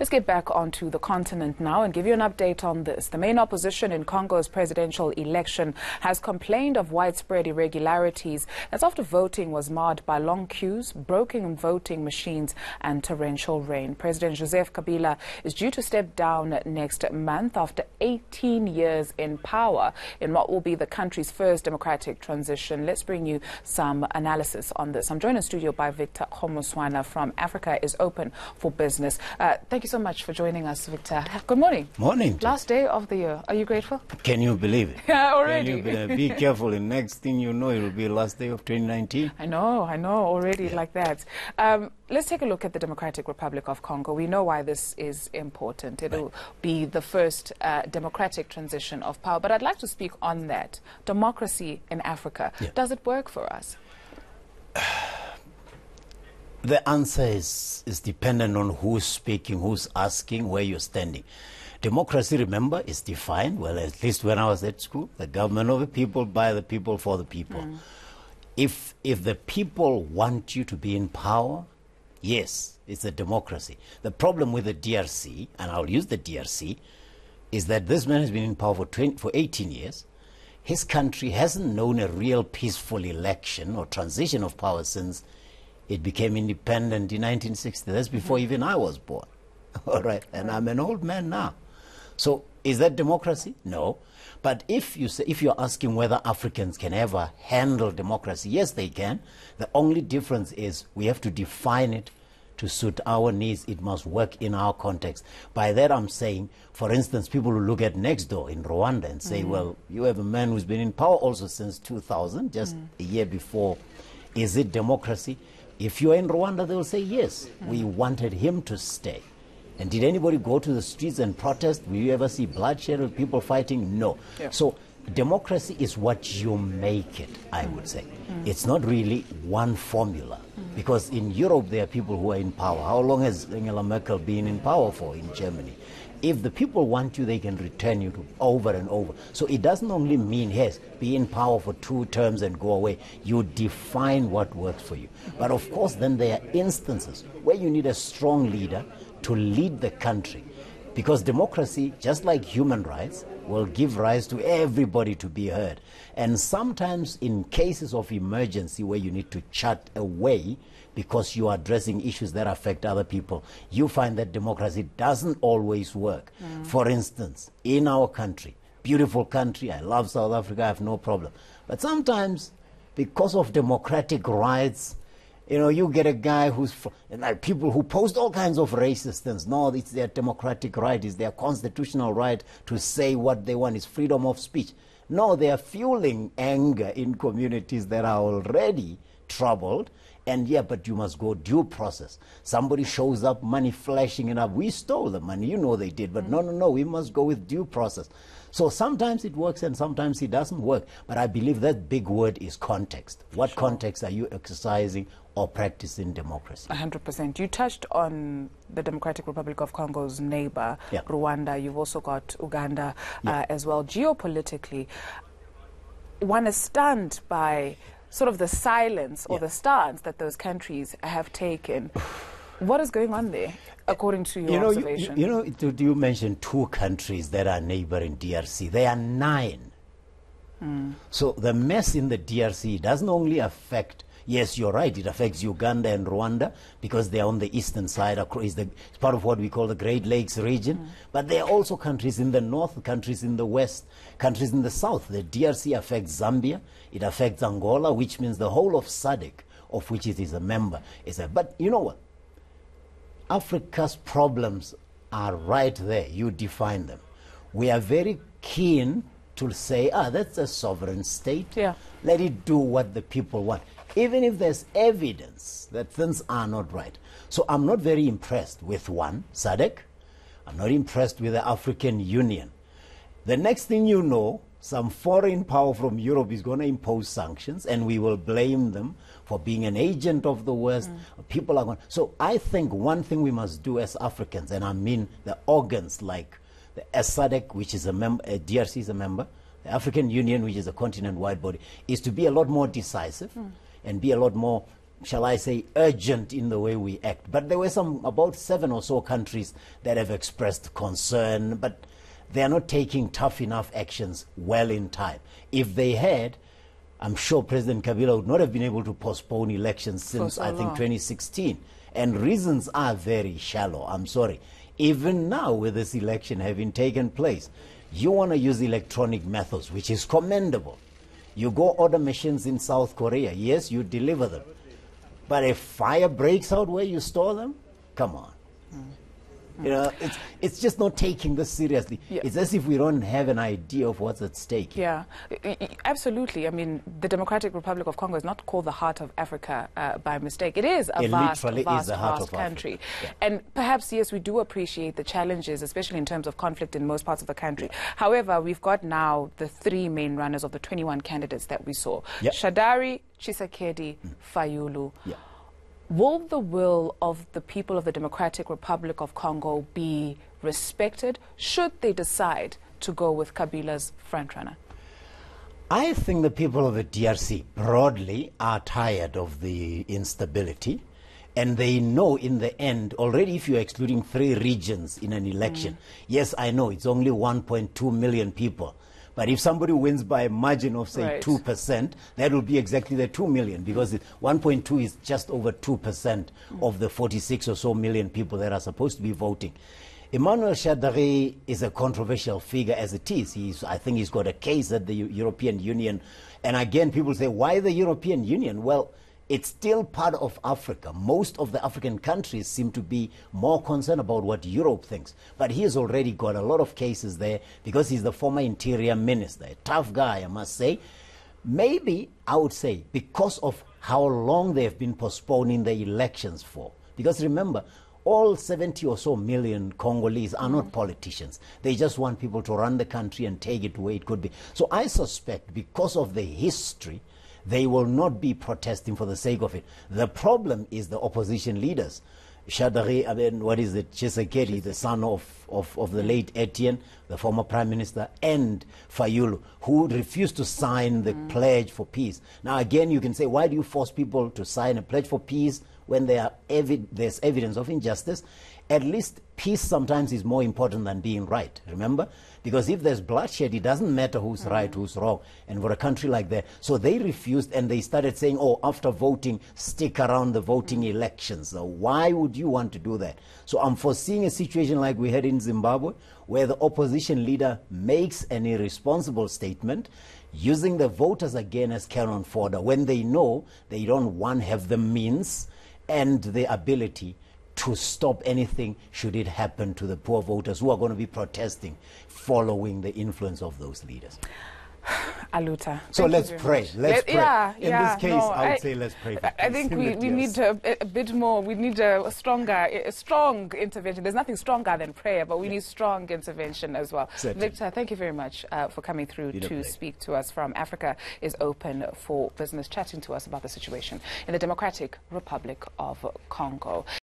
Let's get back onto the continent now and give you an update on this. The main opposition in Congo's presidential election has complained of widespread irregularities. That's after voting was marred by long queues, broken voting machines and torrential rain. President Joseph Kabila is due to step down next month after 18 years in power in what will be the country's first democratic transition. Let's bring you some analysis on this. I'm joined in studio by Victor Homoswana from Africa is Open for Business. Thank you so much for joining us, Victor. Good morning. Morning. Last day of the year. Are you grateful? Can you believe it? Yeah, already. Can you be careful. The next thing you know, it will be last day of 2019. I know, already like that. Let's take a look at the Democratic Republic of Congo. We know why this is important. It'll be the first democratic transition of power. But I'd like to speak on that. Democracy in Africa. Yeah. Does it work for us? The answer is dependent on who's speaking, who's asking, where you're standing. Democracy, remember, is defined, well, at least when I was at school, the government of the people, by the people, for the people. If the people want you to be in power, yes, it's a democracy. The problem with the DRC, and I'll use the DRC, is that this man has been in power for 18 years. His country hasn't known a real peaceful election or transition of power since it became independent in 1960. That's before even I was born. All right, and I'm an old man now. So is that democracy? No. But if you're asking whether Africans can ever handle democracy, yes, they can. The only difference is we have to define it to suit our needs. It must work in our context. By that I'm saying, for instance, people who look at next door in Rwanda and say, well, you have a man who's been in power also since 2000, just a year before. Is it democracy? If you're in Rwanda, they will say, yes, we wanted him to stay. And did anybody go to the streets and protest? Will you ever see bloodshed or people fighting? No. Yeah. So democracy is what you make it, I would say. It's not really one formula. Because in Europe, there are people who are in power. How long has Angela Merkel been in power for in Germany? If the people want you, they can return you to over and over. So it doesn't only mean, yes, be in power for 2 terms and go away. You define what works for you. But of course, then there are instances where you need a strong leader to lead the country. Because democracy, just like human rights, will give rise to everybody to be heard. And sometimes in cases of emergency where you need to chat away because you are addressing issues that affect other people, you find that democracy doesn't always work. For instance, in our country, beautiful country, I love South Africa, I have no problem. But sometimes, because of democratic rights, you know, you get a guy who's, like people who post all kinds of racist things. No, it's their democratic right, it's their constitutional right to say what they want, it's freedom of speech. No, they are fueling anger in communities that are already troubled. And yeah, but you must go due process. Somebody shows up, money flashing it up. We stole the money, you know they did. But no, we must go with due process. So sometimes it works and sometimes it doesn't work. But I believe that big word is context. What context are you exercising or practicing democracy? 100%. You touched on the Democratic Republic of Congo's neighbor, Rwanda. You've also got Uganda as well. Geopolitically, one is stunned by sort of the silence or the stance that those countries have taken. What is going on there, according to your observation? You mentioned 2 countries that are neighboring DRC. There are 9. So the mess in the DRC doesn't only affect, yes, you're right, it affects Uganda and Rwanda because they're on the eastern side. It's part of what we call the Great Lakes region. But there are also countries in the north, countries in the west, countries in the south. The DRC affects Zambia. It affects Angola, which means the whole of SADC, of which it is a member. But you know what? Africa's problems are right there. You define them. We are very keen to say, that's a sovereign state. Yeah. Let it do what the people want, even if there's evidence that things are not right. So I'm not very impressed with SADC. I'm not impressed with the African Union. The next thing you know, some foreign power from Europe is going to impose sanctions, and we will blame them for being an agent of the West. People are going. So I think one thing we must do as Africans, and I mean the organs like the SADC, which is a member, DRC is a member, the African Union, which is a continent-wide body, is to be a lot more decisive and be a lot more shall I say, urgent in the way we act. But there were about 7 or so countries that have expressed concern, but they are not taking tough enough actions well in time. If they had, I'm sure President Kabila would not have been able to postpone elections since, I think, 2016. And reasons are very shallow. I'm sorry. Even now, with this election having taken place, you want to use electronic methods, which is commendable. You go order machines in South Korea. Yes, you deliver them. But if fire breaks out where you store them, come on. You know, it's just not taking this seriously. Yeah. It's as if we don't have an idea of what's at stake. Yeah, absolutely. I mean, the Democratic Republic of Congo is not called the heart of Africa by mistake. It is a vast country. Yeah. And perhaps, yes, we do appreciate the challenges, especially in terms of conflict in most parts of the country. However, we've got now the 3 main runners of the 21 candidates that we saw. Yep. Shadari, Tshisekedi, Fayulu. Yeah. Will the will of the people of the Democratic Republic of Congo be respected should they decide to go with Kabila's frontrunner? I think the people of the DRC broadly are tired of the instability, and they know in the end, already if you're excluding 3 regions in an election, yes, I know it's only 1.2 million people. But if somebody wins by a margin of, say, 2%, that will be exactly the 2 million, because 1.2 is just over 2% of the 46 or so million people that are supposed to be voting. Emmanuel Shadari is a controversial figure as it is. I think he's got a case at the European Union. And again, people say, why the European Union? Well, it's still part of Africa. Most of the African countries seem to be more concerned about what Europe thinks. But he has already got a lot of cases there because he's the former interior minister. A tough guy, I must say. Maybe, I would say, because of how long they've been postponing the elections for. Because remember, all 70 or so million Congolese are not politicians. They just want people to run the country and take it where it could be. So I suspect, because of the history, they will not be protesting for the sake of it. The problem is the opposition leaders. Shadari, Tshisekedi, the son of the late Etienne, the former prime minister, and Fayulu, who refused to sign the pledge for peace. Now again, you can say, why do you force people to sign a pledge for peace when there's evidence of injustice? At least peace sometimes is more important than being right, remember? Because if there's bloodshed, it doesn't matter who's right, who's wrong. And for a country like that, so they refused, and they started saying, oh, after voting, stick around the voting elections. So why would you want to do that? So I'm foreseeing a situation like we had in Zimbabwe, where the opposition leader makes an irresponsible statement, using the voters again as cannon fodder, when they know they don't, one, have the means and the ability to stop anything should it happen to the poor voters who are going to be protesting following the influence of those leaders. Aluta. So let's pray. Let's pray. Yeah, in this case, I would say let's pray for peace. I think we need a bit more. We need a strong intervention. There's nothing stronger than prayer, but we need strong intervention as well. Certainly. Victor, thank you very much for coming through to speak to us from Africa is Open for Business, chatting to us about the situation in the Democratic Republic of Congo.